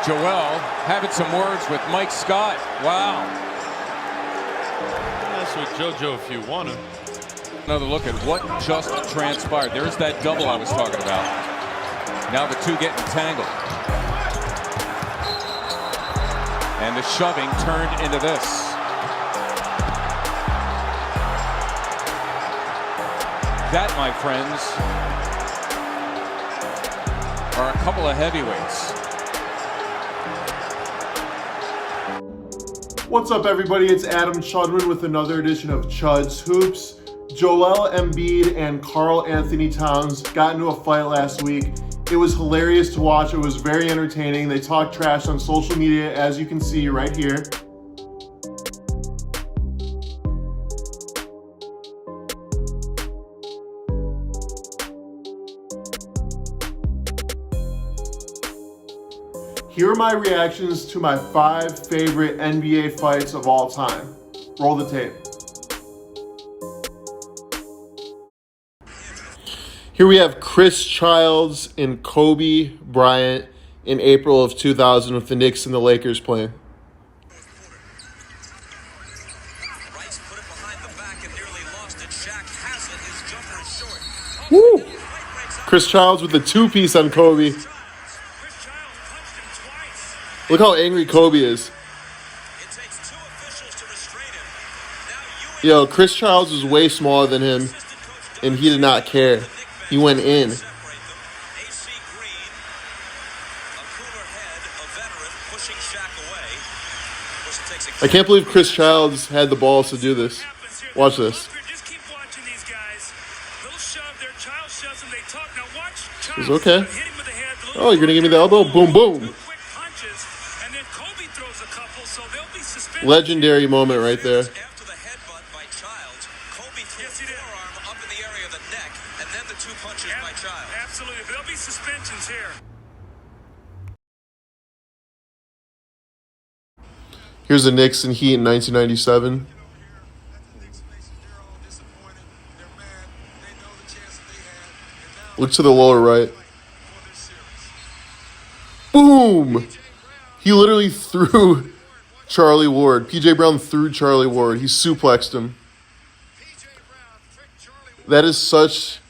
Joel having some words with Mike Scott. Wow. That's what JoJo if you want to. Another look at what just transpired. There's that double I was talking about. Now the two getting tangled. And the shoving turned into this. That, my friends, are a couple of heavyweights. What's up, everybody? It's Adam Chudwin with another edition of Chud's Hoops. Joel Embiid and Karl Anthony Towns got into a fight last week. It was hilarious to watch. It was very entertaining. They talked trash on social media, as you can see right here. Here are my reactions to my 5 favorite NBA fights of all time. Roll the tape. Here we have Chris Childs and Kobe Bryant in April of 2000 with the Knicks and the Lakers playing. Woo! Chris Childs with the two-piece on Kobe. Look how angry Kobe is. Yo, Chris Childs was way smaller than him, and he did not care. He went in. I can't believe Chris Childs had the balls to do this. Watch this. It's okay. Oh, you're going to give me the elbow? Boom, boom. Legendary moment right there. After the headbutt by Childs, Kobe threw a forearm up in the area of the neck, and then the 2 punches by Childs. Absolutely. There'll be suspensions here. Here's the Knicks and Heat in 1997. Look to the lower right. Boom! He literally threw Charlie Ward. P.J. Brown threw Charlie Ward. He suplexed him. That is such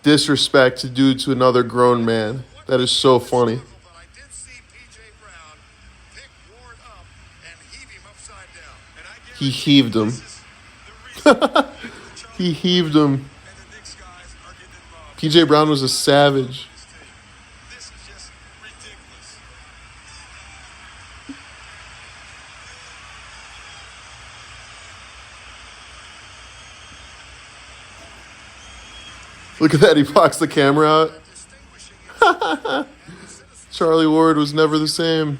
disrespect to do to another grown man. That is so funny. He heaved him. He heaved him. P.J. Brown was a savage. Look at that, he blocks the camera out. Charlie Ward was never the same.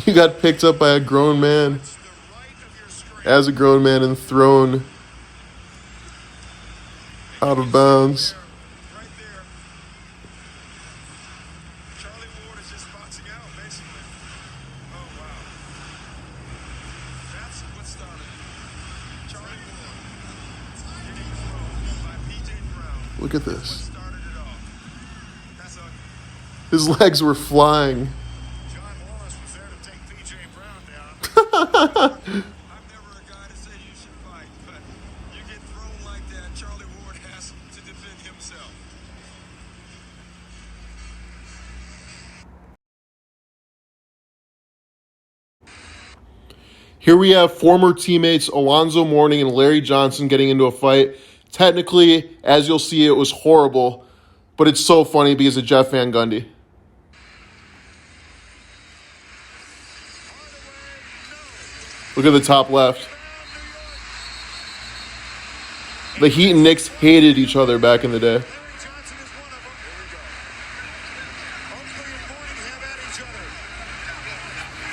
He got picked up by a grown man, as a grown man, and thrown out of bounds. Look at this. His legs were flying. Here we have former teammates Alonzo Mourning and Larry Johnson getting into a fight. Technically, as you'll see, it was horrible, but it's so funny because of Jeff Van Gundy. Look at the top left. The Heat and Knicks hated each other back in the day.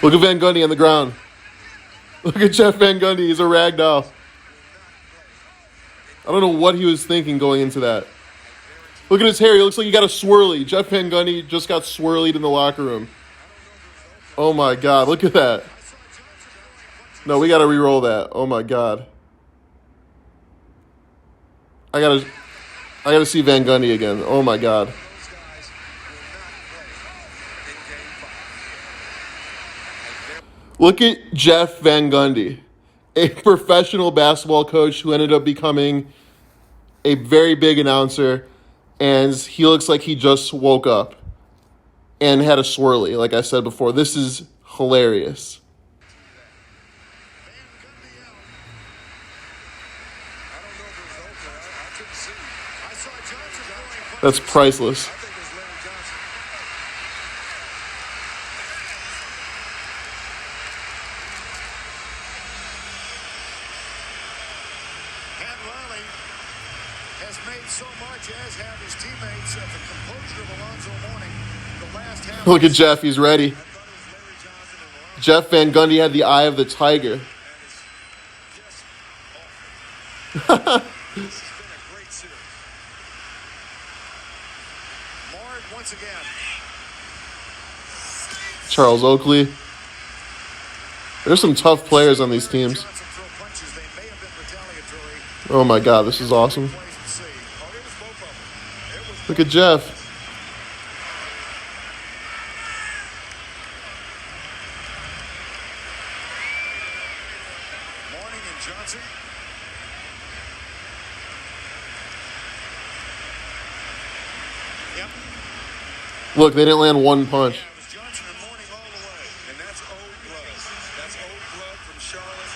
Look at Van Gundy on the ground. Look at Jeff Van Gundy. He's a rag doll. I don't know what he was thinking going into that. Look at his hair. He looks like he got a swirly. Jeff Van Gundy just got swirlied in the locker room. Oh, my God. Look at that. No, we got to re-roll that. Oh, my God. I got to... I got to see Van Gundy again. Oh, my God. Look at Jeff Van Gundy, a professional basketball coach who ended up becoming a very big announcer, and he looks like he just woke up and had a swirly, like I said before. This is hilarious. That's priceless. Has made so much, as have his teammates, of the composure of Alonzo Mourning. The last half. Look at Jeff, he's ready. Jeff Van Gundy had the eye of the tiger. This has been a great series. Marred once again. Charles Oakley. There's some tough players on these teams. Johnson throw punches. They may have been retaliatory. Oh my God, this is awesome. Place to see. Oh, it was both of them. It was Look at Jeff. Mourning and Johnson. Yep. Look, they didn't land one punch. Yeah, it was Johnson and Mourning all the way. And that's old blood. That's old blood from Charlotte.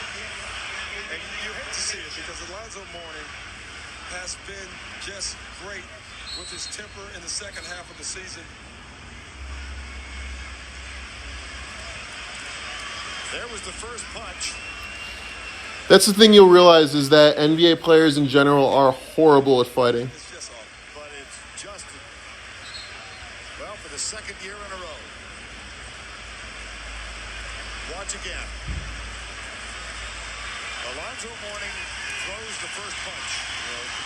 And you hate to see it because Alonzo Mourning has been just great with his temper in the second half of the season. There was the first punch. That's the thing you'll realize is that NBA players in general are horrible at fighting. It's just awful. But it's Justin. Well, for the second year in a row. Watch again. Alonzo Mourning throws the first punch.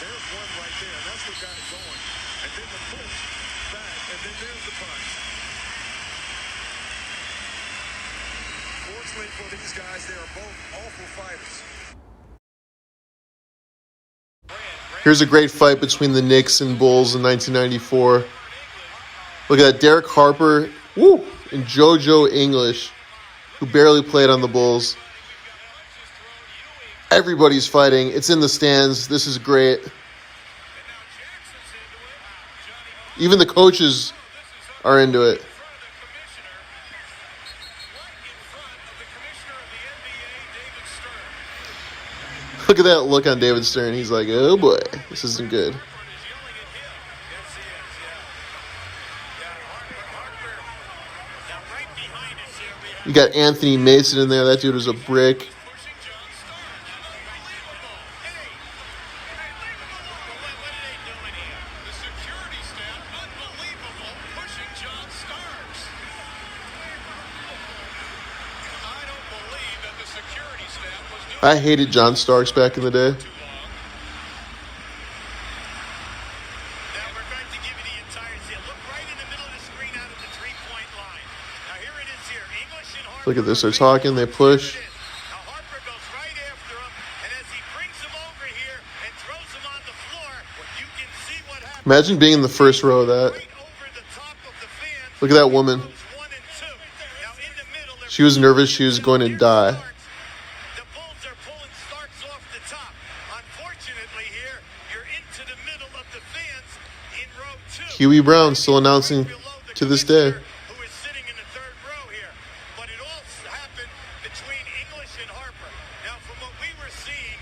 There's one right there, and that's what got it going. And then the push back, and then there's the punch. Fortunately for these guys, they are both awful fighters. Here's a great fight between the Knicks and Bulls in 1994. Look at that, Derek Harper, woo, and JoJo English, who barely played on the Bulls. Everybody's fighting. It's in the stands. This is great. Even the coaches are into it. Look at that look on David Stern. He's like, oh boy, this isn't good. You got Anthony Mason in there. That dude was a brick. I hated John Starks back in the day. Now we're going to give you the entire scene. Look right in the middle of the screen out of the three-point line. Now here it is here. English and Harper. Look at this. They're talking. They push. Now Harper goes right after him, and as he brings him over here and throws him on the floor, you can see what happens. Imagine being in the first row of that. Right over the top of the fans. Look at that woman. One and two. Now in the middle, She was nervous she was going to die. the Bulls are pulling Starks off the top. Unfortunately here, you're into the middle of the fans in row two. Huey Brown still announcing to this day. Who is sitting in the third row here. But it all happened between English and Harper. Now from what we were seeing,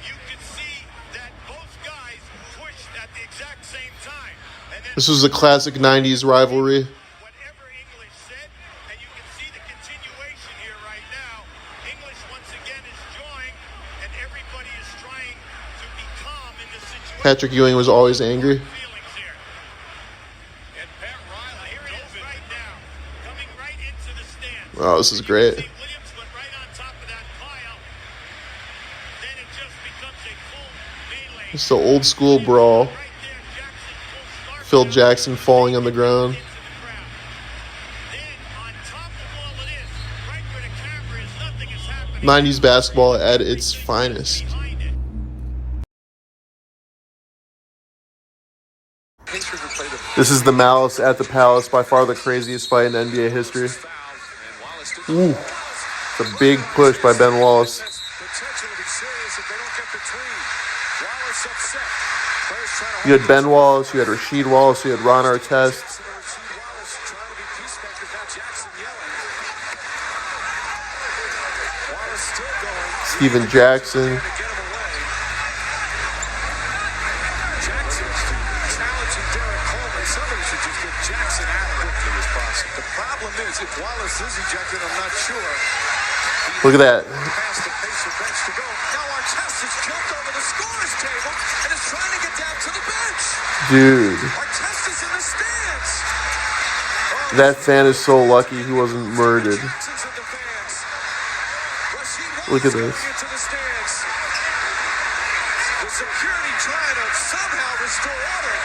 you could see that both guys pushed at the exact same time. And then This was a classic 90s rivalry. whatever English said, and you can see the continuation here right now. English once again is jawing, and everybody is trying to be calm in this situation. Patrick Ewing was always angry. Feelings here. And Pat Riley, here it is right now, coming right into the stands. Oh, this is great. See Williams went right on top of that pile. Then it just becomes a full melee. It's the old school brawl. Right there, Jackson pulls Starks Phil out Jackson falling on the ground. into the crowd. Then on top of all of this, right where the camera is, nothing is happening. 90s basketball at its finest. This is the Malice at the Palace, by far the craziest fight in NBA history. Ooh, it's a big push by Ben Wallace. You had Ben Wallace, you had Rasheed Wallace, you had Ron Artest. Steven Jackson. Look at that. Dude. That fan is so lucky he wasn't murdered. Look at this. Security trying to somehow restore order.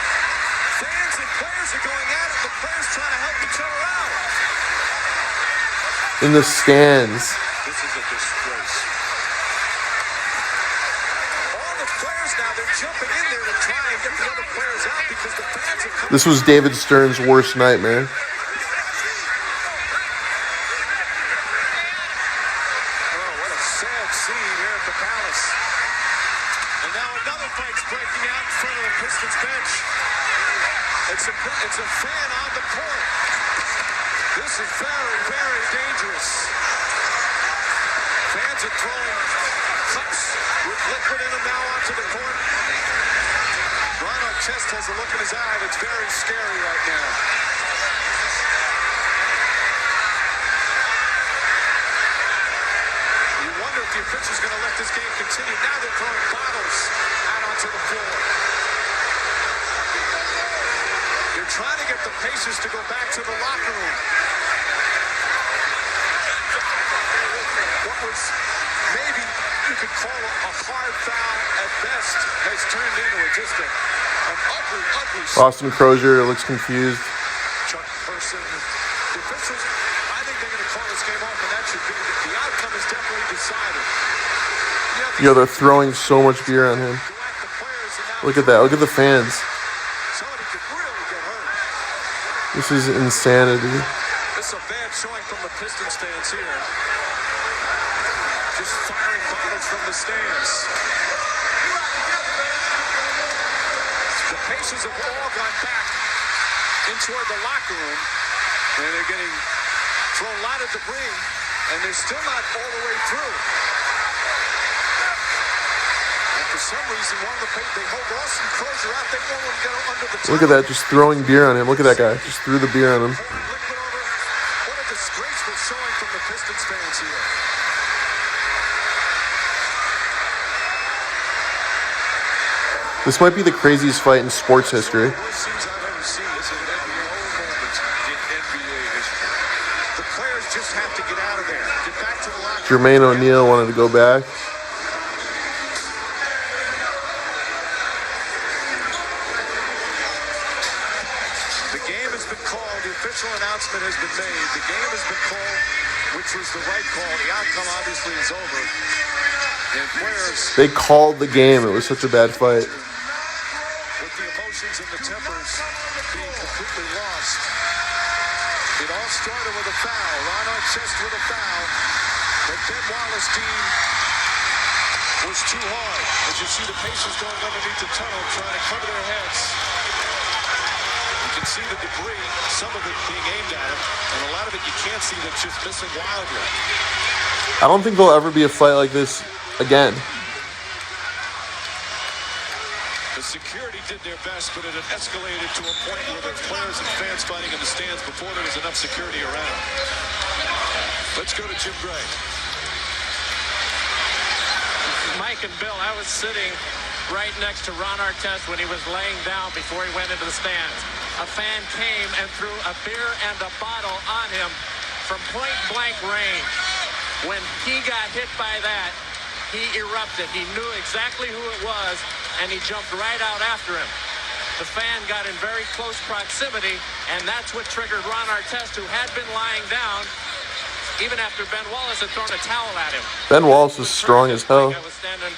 Fans and players are going at it. The players trying to help each other out. In the stands. This is a disgrace. All the players now, they're jumping in there to try and get the other players out because the fans are coming. This was David Stern's worst nightmare. It's a fan on the court. This is very, very dangerous. Fans are throwing cups with liquid in them now onto the court. Ron Artest has a look in his eye that's very scary right now. You wonder if the official's going to let this game continue. Now they're throwing bottles out onto the floor. Trying to get the Pacers to go back to the locker room. What was maybe you could call a hard foul at best has turned into just an ugly. Boston Crozier looks confused. Chuck Person. The officials, I think they're going to call this game off, and that should be the outcome is definitely decided. Yo, they're throwing so much beer on him. Look at that. Look at the fans. This is insanity. This is a bad showing from the Pistons fans here. Just firing bottles from the stands. The Pacers have all gone back into the locker room, and they're getting thrown a lot of debris, and they're still not all the way through. For some reason, they hold Austin Crozier out. They won't let him go under the top. Look at that, just throwing beer on him. Look at that guy. Just threw the beer on him. What a disgraceful showing from the Pistons fans here. This might be the craziest fight in sports history. Worst scenes I've ever seen. This is an NBA history. The players just have to get out of there. Get back to the locker room. Jermaine O'Neal wanted to go back. Announcement has been made. The game has been called, which was the right call. The outcome obviously is over. And players, they called the game. It was such a bad fight. With the emotions and the tempers being completely lost. It all started with a foul. Ron Artest with a foul. But Ben Wallace deemed was too hard. As you see the Pacers going underneath the tunnel trying to cover their heads. You can see the debris, some of it being aimed at him, and a lot of it you can't see that's just missing wildly. I don't think there'll ever be a fight like this again. The security did their best, but it had escalated to a point where there's players and fans fighting in the stands before there was enough security around. Let's go to Jim Gray. Mike and Bill, I was sitting right next to Ron Artest when he was laying down before he went into the stands. A fan came and threw a beer and a bottle on him from point-blank range. When he got hit by that, he erupted. He knew exactly who it was, and he jumped right out after him. The fan got in very close proximity, and that's what triggered Ron Artest, who had been lying down, even after Ben Wallace had thrown a towel at him. Ben Wallace is strong as hell. I was standing